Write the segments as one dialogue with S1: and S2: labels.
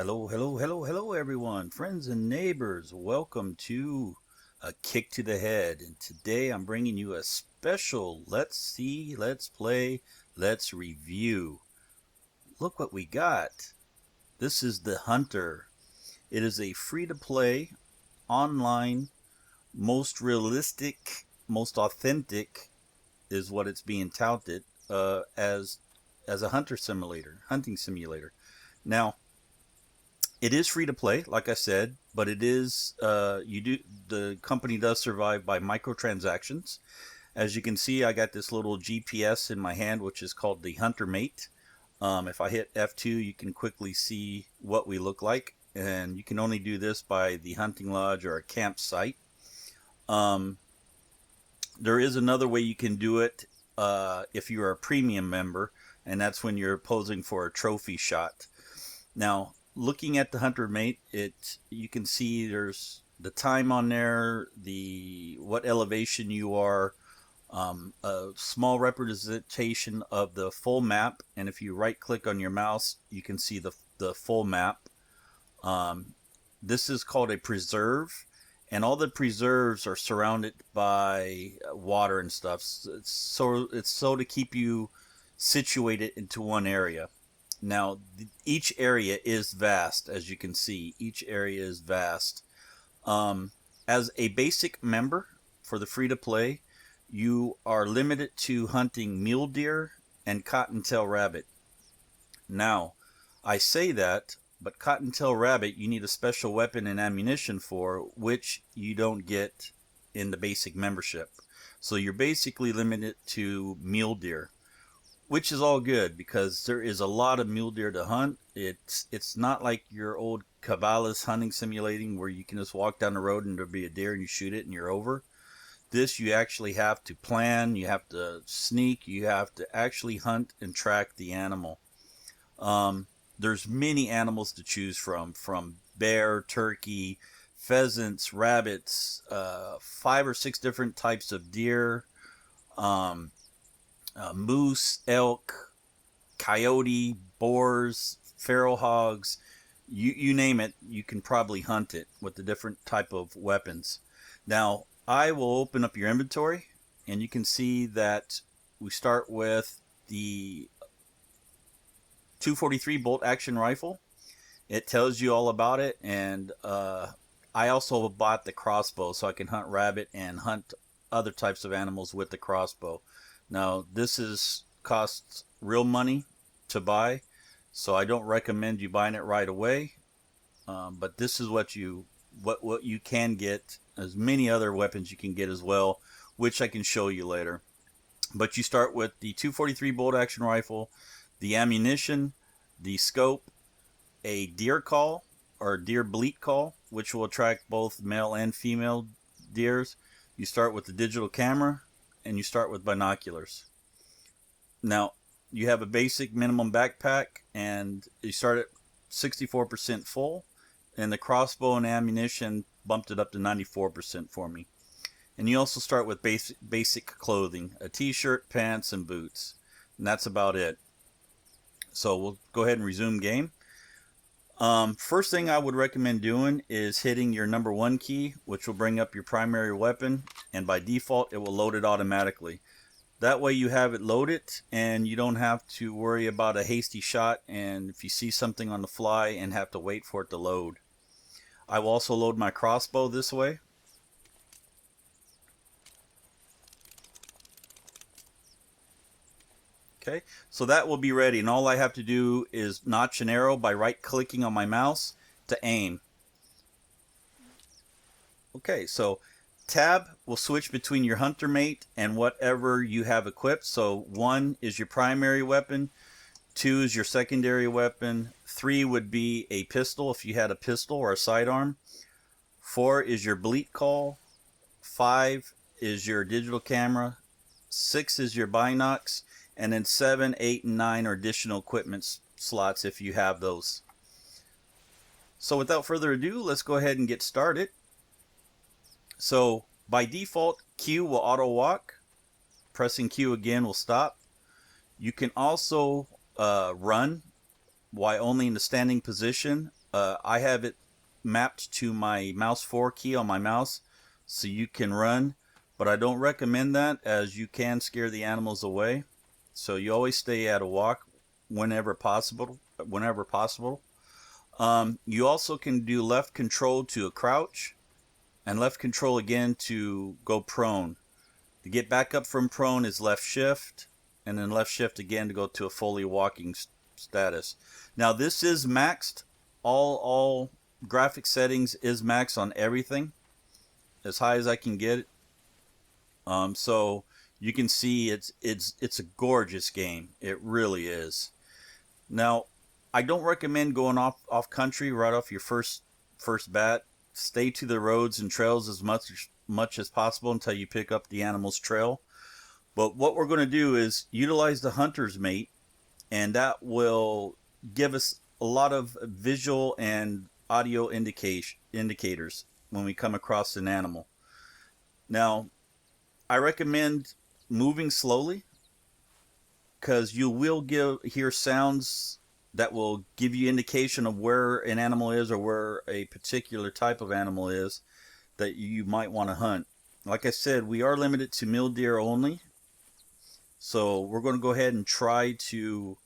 S1: Hello, everyone, friends and neighbors. Welcome to Kick to the Head. And today I'm bringing you a special Let's See, Let's Play, Let's Review. Look what we got. This is theHunter. It is a free-to-play, online, most realistic, most authentic, is what it's being touted as a hunting simulator. Now, it is free to play, like I said, but it is the company does survive by microtransactions. As you can see, I got this little GPS in my hand, which is called the Hunter Mate. If I hit F2, you can quickly see what we look like, and you can only do this by the hunting lodge or a campsite. There is another way you can do it if you're a premium member, and that's when you're posing for a trophy shot. Now, looking at the Hunter Mate, you can see there's the time on there, what elevation you are, a small representation of the full map, and if you right click on your mouse, you can see the full map. This is called a preserve, and all the preserves are surrounded by water and stuff. It's so to keep you situated into one area. Now, each area is vast, as you can see. Each area is vast. As a basic member for the free-to-play, you are limited to hunting mule deer and cottontail rabbit. Now, I say that, but cottontail rabbit you need a special weapon and ammunition for, which you don't get in the basic membership. So you're basically limited to mule deer, which is all good because there is a lot of mule deer to hunt. It's not like your old Cabela's hunting simulating where you can just walk down the road and there'll be a deer and you shoot it and you're over. This you actually have to plan, you have to sneak, you have to actually hunt and track the animal. There's many animals to choose from bear, turkey, pheasants, rabbits, 5 or 6 different types of deer, moose, elk, coyote, boars, feral hogs, you name it, you can probably hunt it with the different type of weapons. Now, I will open up your inventory, and you can see that we start with the 243 bolt action rifle. It tells you all about it, and I also bought the crossbow so I can hunt rabbit and hunt other types of animals with the crossbow. Now, this costs real money to buy, so I don't recommend you buying it right away. But this is what you can get. As many other weapons you can get as well, which I can show you later. But you start with the 243 bolt action rifle, the ammunition, the scope, a deer call or deer bleat call, which will attract both male and female deers. You start with the digital camera, and you start with binoculars. Now, you have a basic minimum backpack, and you start at 64% full, and the crossbow and ammunition bumped it up to 94% for me. And you also start with basic clothing, a t-shirt, pants, and boots. And that's about it. So we'll go ahead and resume game. First thing I would recommend doing is hitting your number 1 key, which will bring up your primary weapon, and by default it will load it automatically. That way you have it loaded and you don't have to worry about a hasty shot and if you see something on the fly and have to wait for it to load. I will also load my crossbow this way. Okay, so that will be ready, and all I have to do is notch an arrow by right clicking on my mouse to aim. Okay, so tab will switch between your Hunter Mate and whatever you have equipped. So 1 is your primary weapon, 2 is your secondary weapon, 3 would be a pistol if you had a pistol or a sidearm, 4 is your bleat call, 5 is your digital camera, 6 is your binocs, and then 7, 8, and 9 are additional equipment slots if you have those. So without further ado, let's go ahead and get started. So by default, Q will auto walk. Pressing Q again will stop. You can also run while only in the standing position. I have it mapped to my mouse 4 key on my mouse so you can run, but I don't recommend that as you can scare the animals away. So you always stay at a walk whenever possible. You also can do left control to a crouch and left control again to go prone. To get back up from prone is left shift, and then left shift again to go to a fully walking status. Now this is maxed. All graphic settings is maxed on everything, as high as I can get it. So you can see it's a gorgeous game. It really is. Now, I don't recommend going off country right off your first bat. Stay to the roads and trails as much as possible until you pick up the animal's trail. But what we're going to do is utilize the hunter's mate, and that will give us a lot of visual and audio indicators when we come across an animal. Now, I recommend moving slowly because you will hear sounds that will give you indication of where an animal is or where a particular type of animal is that you might want to hunt. Like I said, we are limited to mule deer only. So we're going to go ahead and try to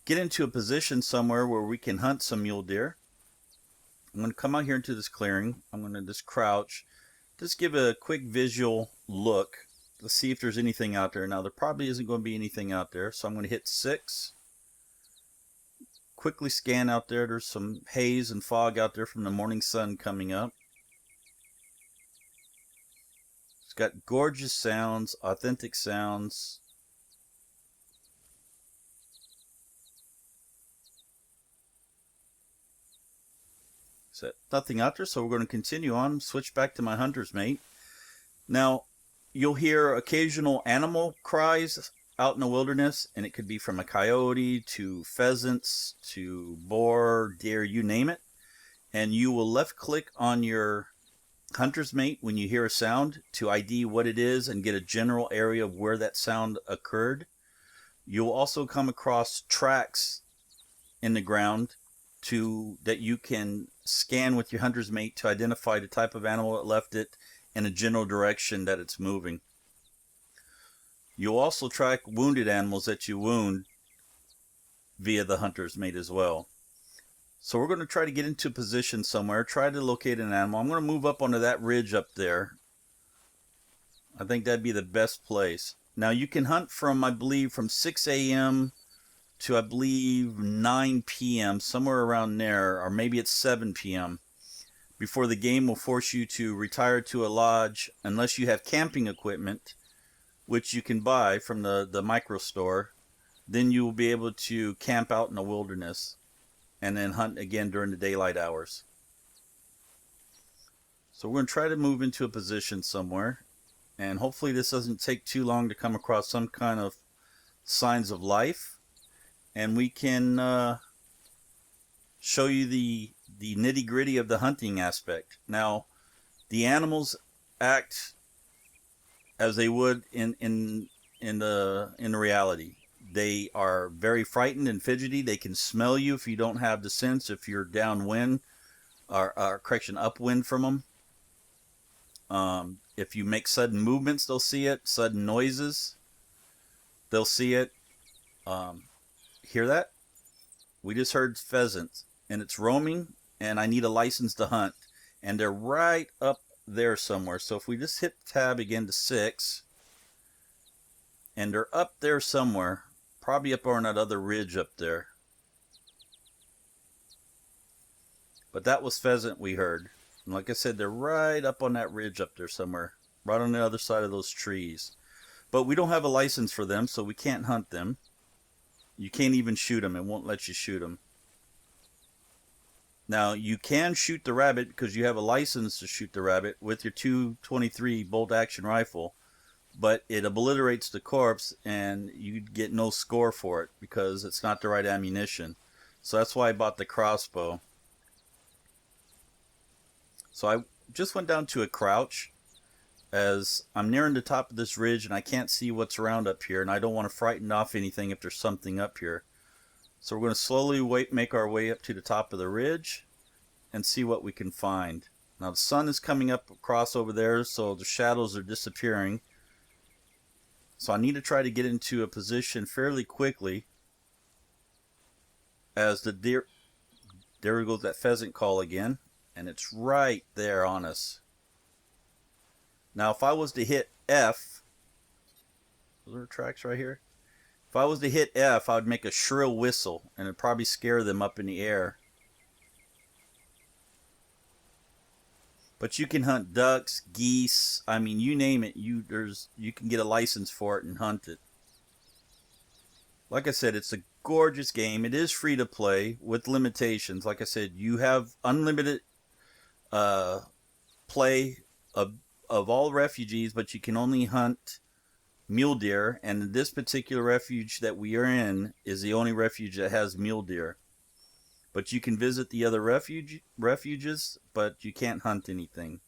S1: get into a position somewhere where we can hunt some mule deer. I'm going to come out here into this clearing. I'm going to just crouch. Just give a quick visual look. Let's see if there's anything out there. Now there probably isn't going to be anything out there. So I'm going to hit 6. Quickly scan out there. There's some haze and fog out there from the morning sun coming up. It's got gorgeous sounds, authentic sounds. So nothing out there, so we're going to continue on, switch back to my hunter's mate. Now, you'll hear occasional animal cries out in the wilderness, and it could be from a coyote to pheasants to boar, deer, you name it. And you will left click on your hunter's mate when you hear a sound to ID what it is and get a general area of where that sound occurred. You'll also come across tracks in the ground that you can scan with your hunter's mate to identify the type of animal that left it and a general direction that it's moving. You'll also track wounded animals that you wound via the hunter's mate as well. So we're going to try to get into a position somewhere, try to locate an animal. I'm going to move up onto that ridge up there. I think that'd be the best place. Now you can hunt from, I believe, from 6 a.m. to I believe 9 p.m. somewhere around there, or maybe it's 7 p.m. before the game will force you to retire to a lodge unless you have camping equipment, which you can buy from the micro store. Then you will be able to camp out in the wilderness and then hunt again during the daylight hours. So we're going to try to move into a position somewhere, and hopefully this doesn't take too long to come across some kind of signs of life, and we can show you the nitty-gritty of the hunting aspect. Now, the animals act as they would in the reality. They are very frightened and fidgety. They can smell you if you don't have the sense, if you're downwind, or upwind from them. If you make sudden movements, they'll see it. Sudden noises, they'll see it. Hear that? We just heard pheasant, and it's roaming, and I need a license to hunt. And they're right up there somewhere. So if we just hit tab again to 6, and they're up there somewhere, probably up on that other ridge up there. But that was pheasant we heard. And like I said, they're right up on that ridge up there somewhere, right on the other side of those trees. But we don't have a license for them, so we can't hunt them. You can't even shoot them. It won't let you shoot them. Now, you can shoot the rabbit because you have a license to shoot the rabbit with your 223 bolt action rifle, but it obliterates the corpse and you get no score for it because it's not the right ammunition. So that's why I bought the crossbow. So I just went down to a crouch as I'm nearing the top of this ridge and I can't see what's around up here, and I don't want to frighten off anything if there's something up here. So we're going to slowly make our way up to the top of the ridge and see what we can find. Now the sun is coming up across over there, so the shadows are disappearing. So I need to try to get into a position fairly quickly as the deer, there goes that pheasant call again, and it's right there on us. Now if I was to hit F, those are tracks right here. If I was to hit F, I would make a shrill whistle, and it'd probably scare them up in the air. But you can hunt ducks, geese, I mean, you name it, you can get a license for it and hunt it. Like I said, it's a gorgeous game. It is free to play with limitations. Like I said, you have unlimited play of all refuges, but you can only hunt mule deer, and this particular refuge that we are in is the only refuge that has mule deer. But you can visit the other refuges, but you can't hunt anything.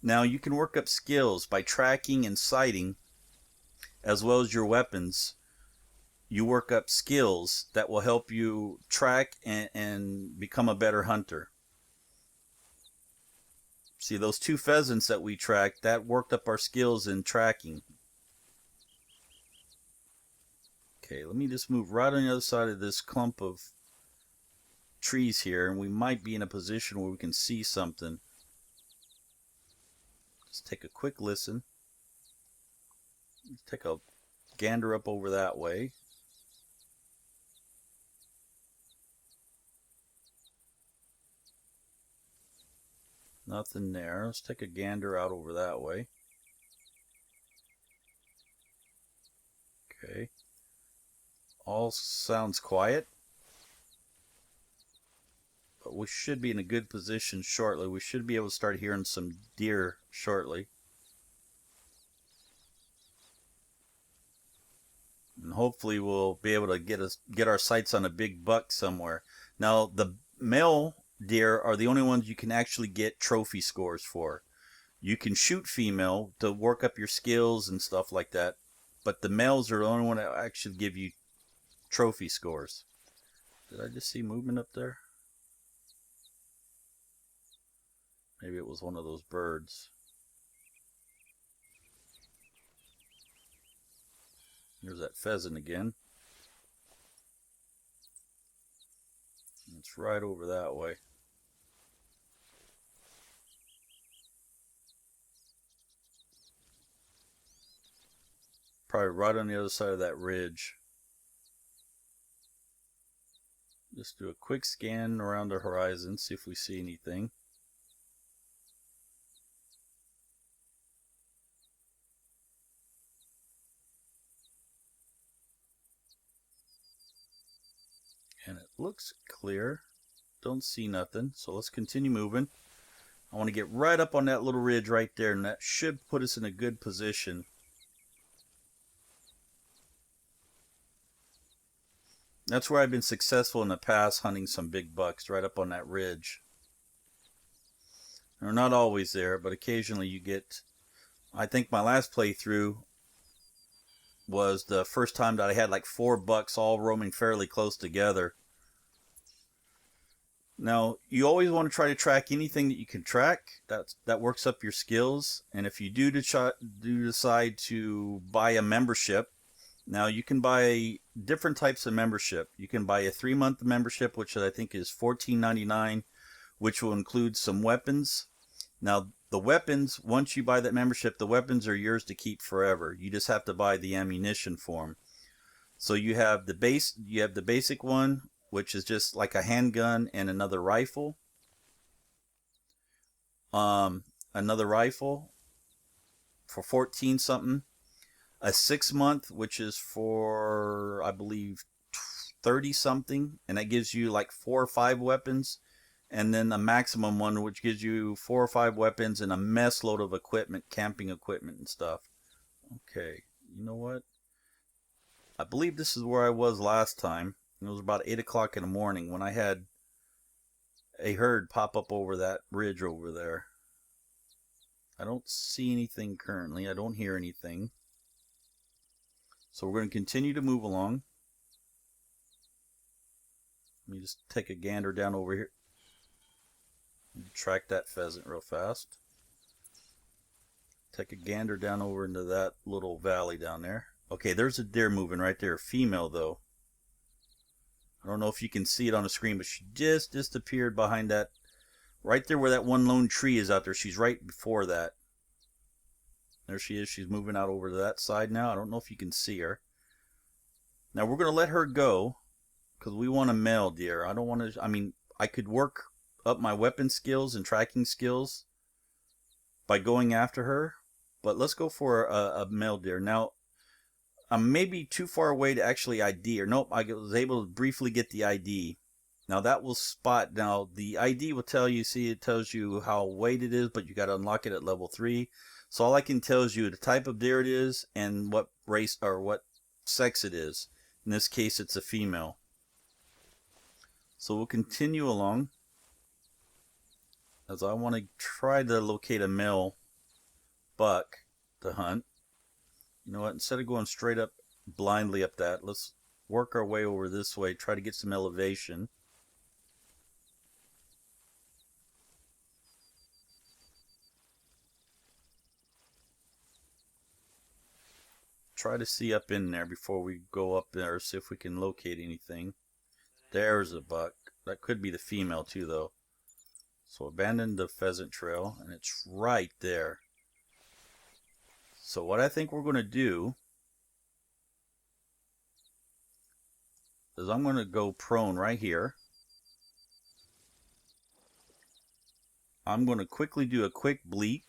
S1: Now you can work up skills by tracking and sighting, as well as your weapons. You work up skills that will help you track and become a better hunter. See, those 2 pheasants that we tracked, that worked up our skills in tracking. Okay, let me just move right on the other side of this clump of trees here, and we might be in a position where we can see something. Let's take a quick listen. Let's take a gander up over that way. Nothing there. Let's take a gander out over that way. Okay. All sounds quiet. But we should be in a good position shortly. We should be able to start hearing some deer shortly. And hopefully we'll be able to get our sights on a big buck somewhere. Now the male deer are the only ones you can actually get trophy scores for. You can shoot female to work up your skills and stuff like that, but the males are the only one that actually give you trophy scores. Did I just see movement up there? Maybe it was one of those birds. There's that pheasant again. It's right over that way. Probably right on the other side of that ridge. Just do a quick scan around the horizon, see if we see anything. And it looks clear. Don't see nothing, so let's continue moving. I want to get right up on that little ridge right there, and that should put us in a good position. That's where I've been successful in the past, hunting some big bucks right up on that ridge. They're not always there, but occasionally you get... I think my last playthrough was the first time that I had like 4 bucks all roaming fairly close together. Now, you always want to try to track anything that you can track. That works up your skills. And if you do decide to buy a membership, now you can buy different types of membership. You can buy a 3-month membership, which I think is $14.99, which will include some weapons. Now, the weapons, once you buy that membership, the weapons are yours to keep forever. You just have to buy the ammunition for them. So you have the basic one, which is just like a handgun and another rifle. Another rifle for 14 something. A 6-month, which is for, I believe, 30 something, and that gives you like 4 or 5 weapons. And then a maximum one, which gives you 4 or 5 weapons and a mess load of equipment, camping equipment and stuff. Okay, you know what? I believe this is where I was last time. It was about 8 o'clock in the morning when I had a herd pop up over that ridge over there. I don't see anything currently. I don't hear anything. So we're going to continue to move along. Let me just take a gander down over here. Track that pheasant real fast. Take a gander down over into that little valley down there. Okay, there's a deer moving right there. Female though. I don't know if you can see it on the screen, but she just disappeared behind that. Right there where that one lone tree is out there. She's right before that. There she is. She's moving out over to that side now. I don't know if you can see her. Now we're going to let her go because we want a male deer. I don't want to, I mean, I could work up my weapon skills and tracking skills by going after her, but let's go for a male deer. Now, I'm maybe too far away to actually ID her. Nope, I was able to briefly get the ID. Now that will spot, now the ID will tell you, see it tells you how weight it is, but you got to unlock it at level 3. So all I can tell is you the type of deer it is and what race or what sex it is. In this case it's a female. So we'll continue along as I want to try to locate a male buck to hunt. You know what, instead of going straight up blindly up that, let's work our way over this way, try to get some elevation. Try to see up in there before we go up there, see if we can locate anything. There's a buck. That could be the female too though. So abandon the pheasant trail, and it's right there. So what I think we're going to do is I'm going to go prone right here. I'm going to quickly do a quick bleat.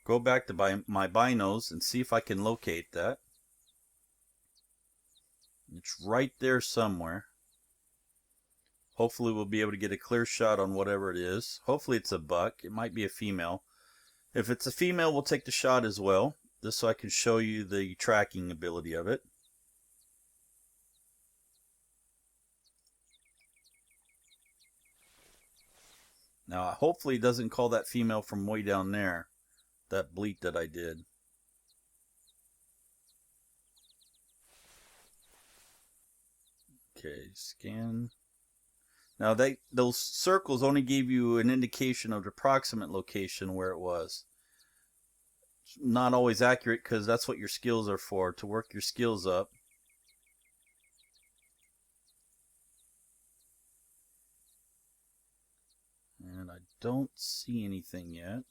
S1: Go back to my binos and see if I can locate that. It's right there somewhere. Hopefully we'll be able to get a clear shot on whatever it is. Hopefully it's a buck. It might be a female. If it's a female, we'll take the shot as well, just so I can show you the tracking ability of it. Now hopefully it doesn't call that female from way down there, that bleat that I did. Okay, scan. Now those circles only gave you an indication of the approximate location where it was. It's not always accurate because that's what your skills are for, to work your skills up. And I don't see anything yet.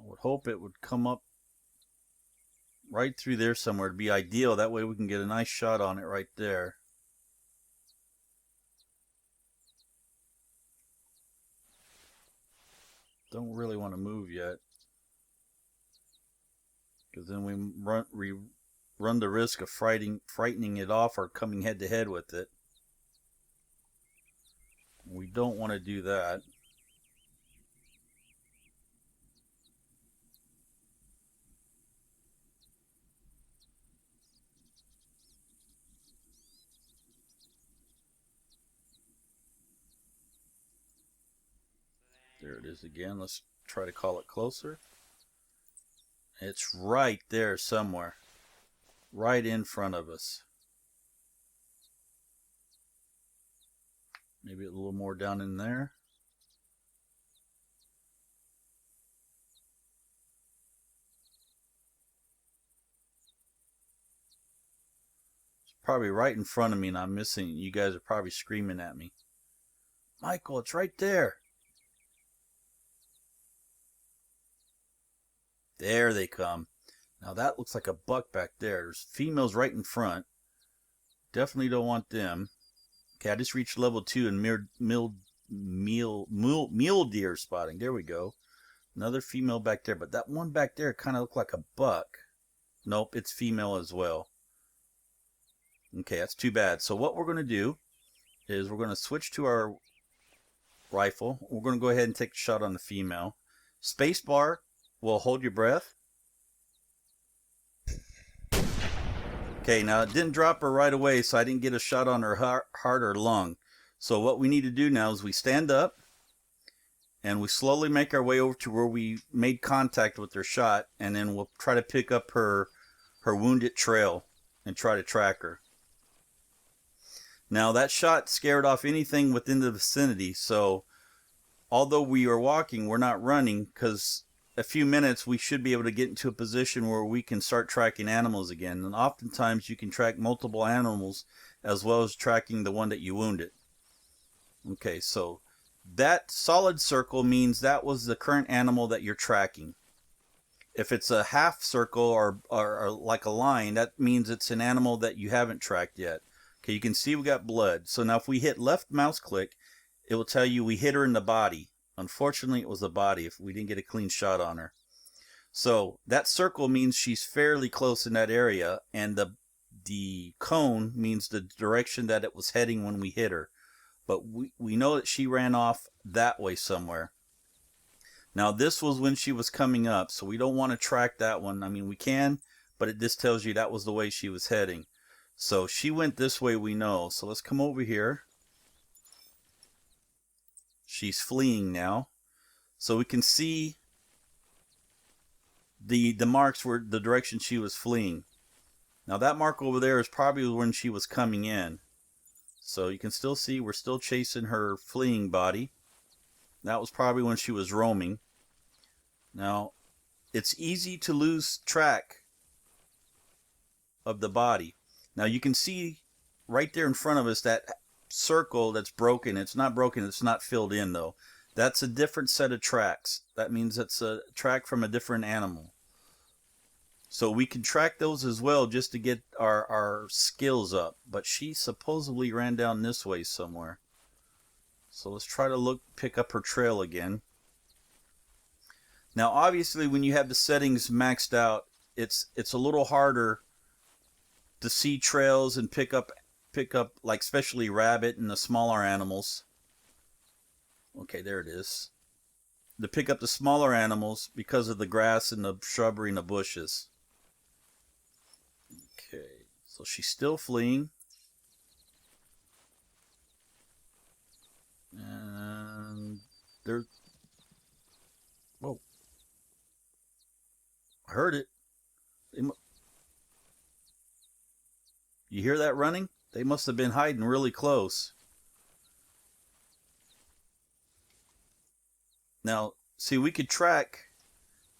S1: I would hope it would come up right through there somewhere to be ideal. That way we can get a nice shot on it right there. Don't really want to move yet, because then we run the risk of frightening it off or coming head to head with it. We don't want to do that. There it is again. Let's try to call it closer. It's right there somewhere. Right in front of us. Maybe a little more down in there. It's probably right in front of me and I'm missing it. You guys are probably screaming at me. Michael, it's right there. There they come. Now that looks like a buck back there. There's females right in front. Definitely don't want them. Okay, I just reached level 2 in mule deer spotting. There we go. Another female back there, but that one back there kind of looked like a buck. Nope, it's female as well. Okay, that's too bad. So what we're going to do is we're going to switch to our rifle. We're going to go ahead and take a shot on the female. Spacebar will hold your breath. Okay, now it didn't drop her right away, so I didn't get a shot on her heart or lung. So what we need to do now is we stand up and we slowly make our way over to where we made contact with her shot, and then we'll try to pick up her wounded trail and try to track her. Now that shot scared off anything within the vicinity, so although we are walking, we're not running, because a few minutes we should be able to get into a position where we can start tracking animals again. And oftentimes you can track multiple animals as well as tracking the one that you wounded. Okay, so that solid circle means that was the current animal that you're tracking. If it's a half circle or like a line, that means it's an animal that you haven't tracked yet. Okay, you can see we got blood. So now if we hit left mouse click, it will tell you we hit her in the body. Unfortunately, it was the body if we didn't get a clean shot on her. So that circle means she's fairly close in that area, and the cone means the direction that it was heading when we hit her. But we know that she ran off that way somewhere. Now this was when she was coming up, so we don't want to track that one. I mean, we can, but it just tells you that was the way she was heading. So she went this way, we know. So let's come over here. She's fleeing now. So we can see the marks were the direction she was fleeing. Now that mark over there is probably when she was coming in. So you can still see we're still chasing her fleeing body. That was probably when she was roaming. Now, it's easy to lose track of the body. Now you can see right there in front of us that circle that's broken. It's not broken, it's not filled in though. That's a different set of tracks. That means it's a track from a different animal. So we can track those as well just to get our skills up. But she supposedly ran down this way somewhere. So let's try to pick up her trail again. Now obviously when you have the settings maxed out, it's a little harder to see trails and pick up like especially rabbit and the smaller animals. Okay, there it is. To pick up the smaller animals because of the grass and the shrubbery and the bushes. Okay, so she's still fleeing. And there. Whoa. I heard it. You hear that running? They must have been hiding really close. Now, see, we could track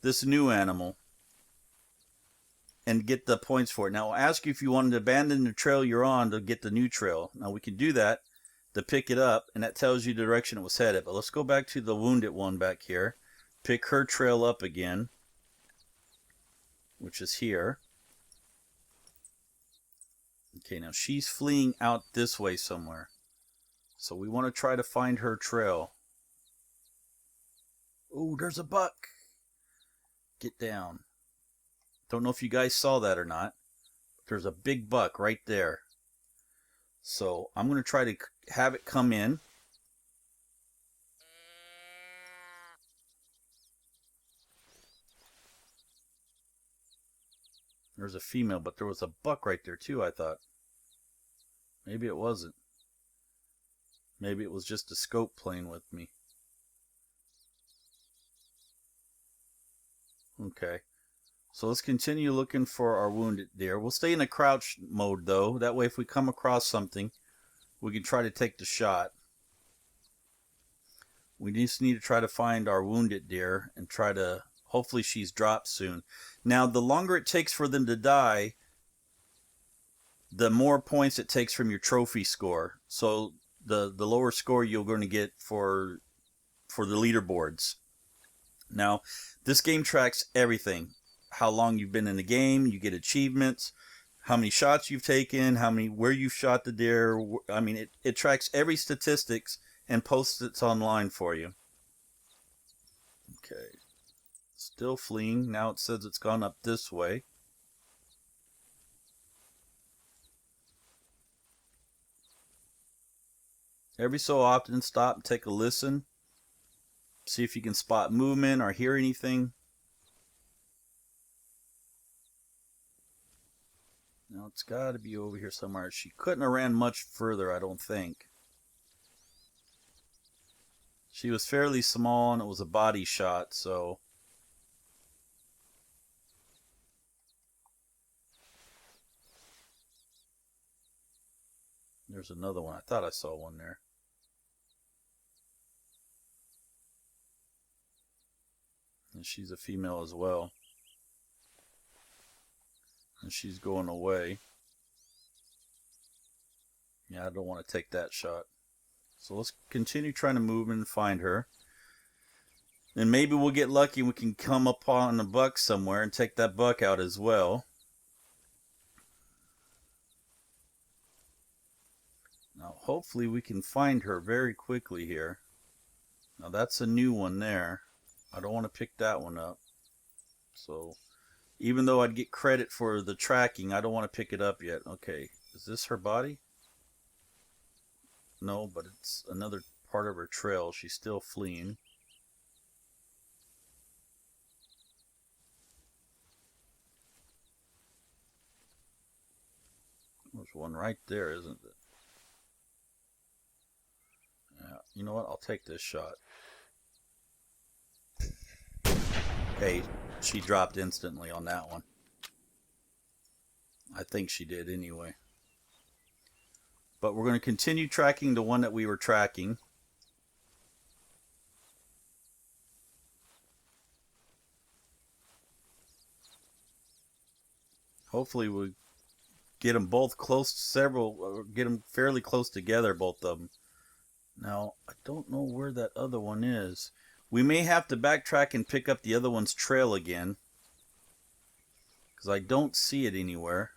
S1: this new animal and get the points for it. Now, I'll ask you if you wanted to abandon the trail you're on to get the new trail. Now, we can do that to pick it up, and that tells you the direction it was headed. But let's go back to the wounded one back here. Pick her trail up again, which is here. Okay, now she's fleeing out this way somewhere. So we want to try to find her trail. Ooh, there's a buck. Get down. Don't know if you guys saw that or not. But there's a big buck right there. So I'm going to try to have it come in. There's a female, but there was a buck right there too, I thought. Maybe it wasn't. Maybe it was just a scope playing with me. Okay. So let's continue looking for our wounded deer. We'll stay in a crouch mode though. That way if we come across something, we can try to take the shot. We just need to try to find our wounded deer and try to, hopefully she's dropped soon. Now the longer it takes for them to die, the more points it takes from your trophy score. So the lower score you're going to get for the leaderboards. Now, this game tracks everything. How long you've been in the game, you get achievements, how many shots you've taken, where you've shot the deer. I mean, it tracks every statistics and posts it online for you. Okay. Still fleeing. Now it says it's gone up this way. Every so often, stop and take a listen. See if you can spot movement or hear anything. Now it's got to be over here somewhere. She couldn't have ran much further, I don't think. She was fairly small and it was a body shot, so... There's another one. I thought I saw one there. And she's a female as well. And she's going away. Yeah, I don't want to take that shot. So let's continue trying to move and find her. And maybe we'll get lucky and we can come upon a buck somewhere and take that buck out as well. Now, hopefully we can find her very quickly here. Now, that's a new one there. I don't want to pick that one up. So, even though I'd get credit for the tracking, I don't want to pick it up yet. Okay, is this her body? No, but it's another part of her trail. She's still fleeing. There's one right there, isn't it? Yeah, you know what? I'll take this shot. Okay, she dropped instantly on that one. I think she did anyway. But we're going to continue tracking the one that we were tracking. Hopefully we get them both close, get them fairly close together, both of them. Now, I don't know where that other one is. We may have to backtrack and pick up the other one's trail again, because I don't see it anywhere.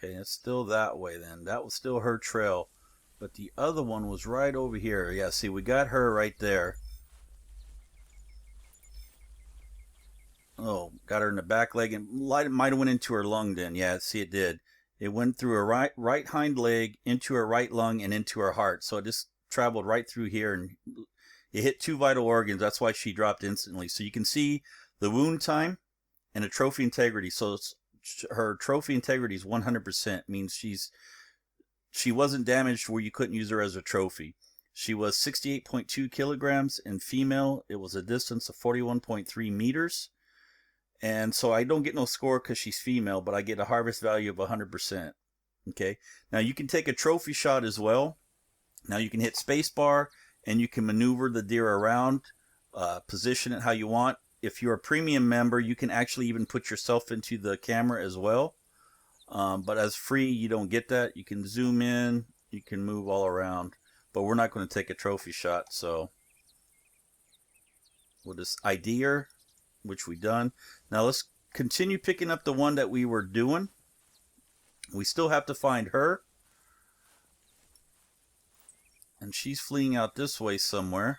S1: Okay, it's still that way then. That was still her trail. But the other one was right over here. Yeah, see, we got her right there. Oh, got her in the back leg and might have went into her lung then. Yeah, see, it did. It went through her right hind leg, into her right lung, and into her heart. So it just traveled right through here, and it hit two vital organs. That's why she dropped instantly. So you can see the wound time and the trophy integrity. So her trophy integrity is 100%. Means she wasn't damaged where you couldn't use her as a trophy. She was 68.2 kilograms and female. It was a distance of 41.3 meters. And so I don't get no score because she's female, but I get a harvest value of 100%. Okay. Now you can take a trophy shot as well. Now you can hit spacebar and you can maneuver the deer around, position it how you want. If you're a premium member, you can actually even put yourself into the camera as well. But as free, you don't get that. You can zoom in, you can move all around, but we're not going to take a trophy shot. So we'll just ID her, which we done. Now let's continue picking up the one that we were doing. We still have to find her. And she's fleeing out this way somewhere.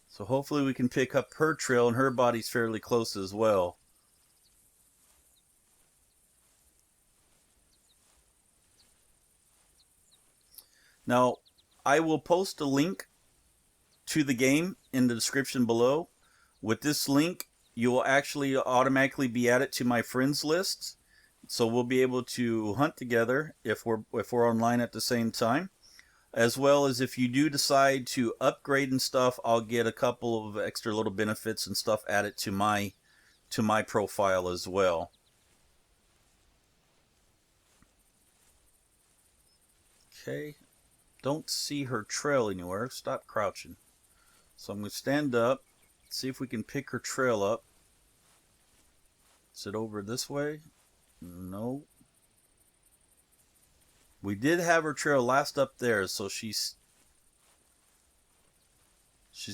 S1: So hopefully we can pick up her trail, and her body's fairly close as well. Now, I will post a link to the game in the description below. With this link, you will actually automatically be added to my friends list. So we'll be able to hunt together if we're online at the same time. As well as if you do decide to upgrade and stuff, I'll get a couple of extra little benefits and stuff added to my profile as well. Okay, don't see her trail anywhere. Stop crouching. So I'm going to stand up, see if we can pick her trail up. Is it over this way? No. We did have her trail last up there, so she's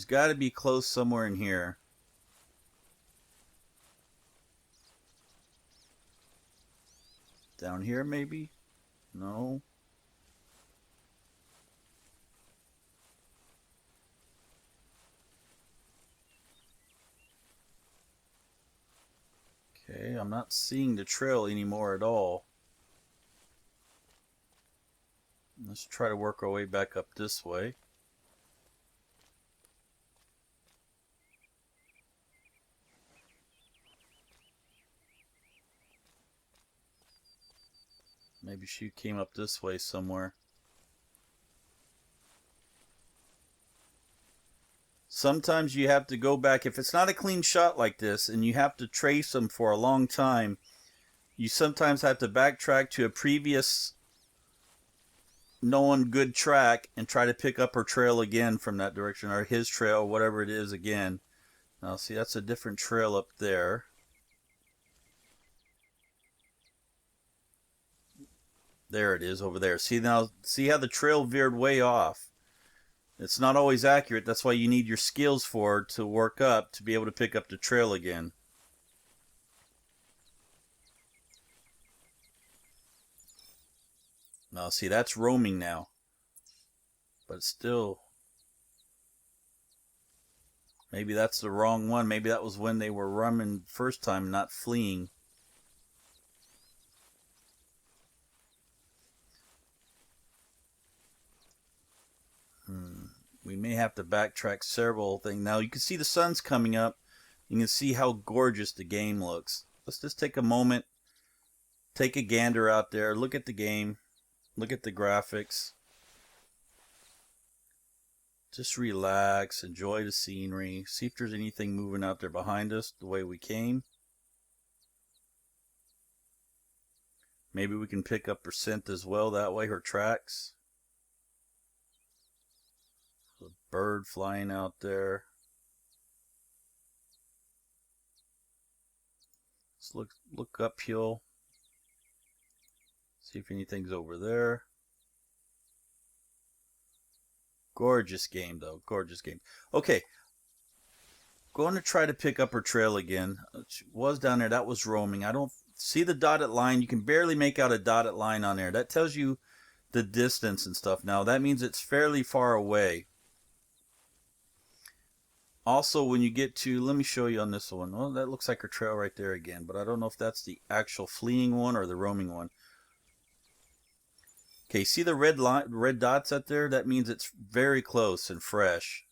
S1: got to be close somewhere in here. Down here maybe? No. Okay, I'm not seeing the trail anymore at all. Let's try to work our way back up this way. Maybe she came up this way somewhere. Sometimes you have to go back. If it's not a clean shot like this and you have to trace them for a long time, you sometimes have to backtrack to a previous known good track and try to pick up her trail again from that direction, or his trail, whatever it is again. Now see, that's a different trail up there. There it is over there. See now, see how the trail veered way off? It's not always accurate. That's why you need your skills for to work up to be able to pick up the trail again. Now see, that's roaming now. But still, maybe that's the wrong one. Maybe that was when they were roaming first time, not fleeing. We may have to backtrack several things. Now you can see the sun's coming up. You can see how gorgeous the game looks. Let's just take a moment, take a gander out there, look at the game, look at the graphics. Just relax, enjoy the scenery, see if there's anything moving out there behind us the way we came. Maybe we can pick up her scent as well that way, her tracks. A bird flying out there. Let's look uphill. See if anything's over there. Gorgeous game though, gorgeous game. Okay, going to try to pick up her trail again. She was down there, that was roaming. I don't see the dotted line. You can barely make out a dotted line on there. That tells you the distance and stuff. Now that means it's fairly far away. Also, when you get to, let me show you on this one. Well, that looks like her trail right there again, but I don't know if that's the actual fleeing one or the roaming one. Okay, see the red dots out there? That means it's very close and fresh.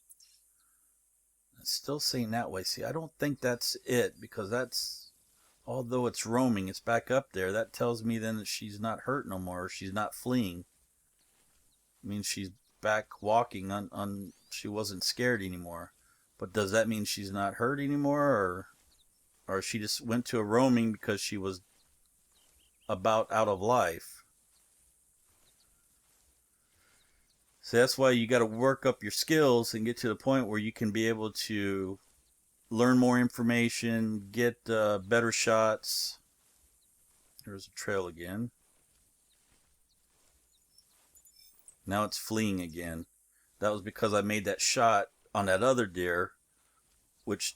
S1: It's still saying that way. See, I don't think that's it, because that's, although it's roaming, it's back up there. That tells me then that she's not hurt no more, or she's not fleeing. It means she's back walking on she wasn't scared anymore. But does that mean she's not hurt anymore, or she just went to a roaming because she was about out of life? So that's why you got to work up your skills and get to the point where you can be able to learn more information, get better shots. There's a trail again. Now it's fleeing again. That was because I made that shot on that other deer, which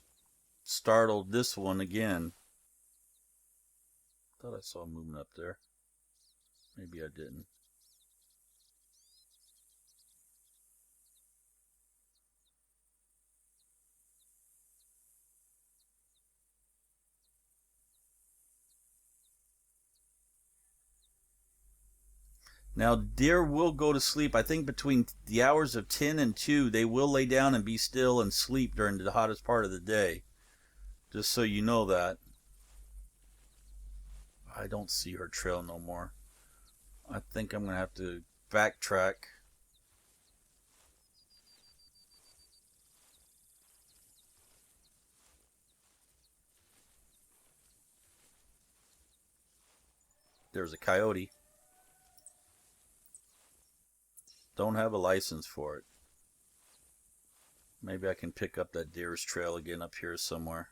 S1: startled this one again. Thought I saw movement up there. Maybe I didn't. Now, deer will go to sleep. I think between the hours of 10 and 2, they will lay down and be still and sleep during the hottest part of the day. Just so you know that. I don't see her trail no more. I think I'm going to have to backtrack. There's a coyote. Don't have a license for it. Maybe I can pick up that deer's trail again up here somewhere.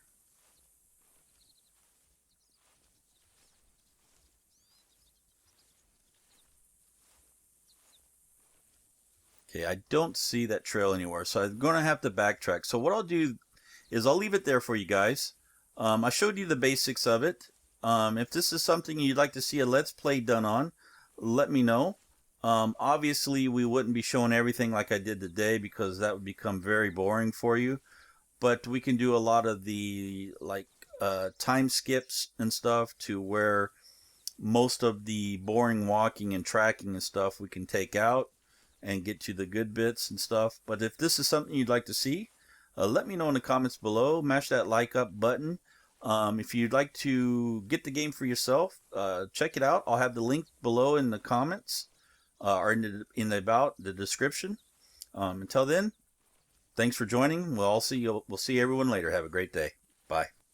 S1: Okay, I don't see that trail anywhere, so I'm going to have to backtrack. So what I'll do is I'll leave it there for you guys. I showed you the basics of it. If this is something you'd like to see a Let's Play done on, let me know. Obviously, we wouldn't be showing everything like I did today, because that would become very boring for you. But we can do a lot of the time skips and stuff to where most of the boring walking and tracking and stuff we can take out and get to the good bits and stuff. But if this is something you'd like to see, let me know in the comments below. Mash that like up button. If you'd like to get the game for yourself, check it out. I'll have the link below in the comments or in the description. Until then, thanks for joining. We'll see everyone later. Have a great day. Bye.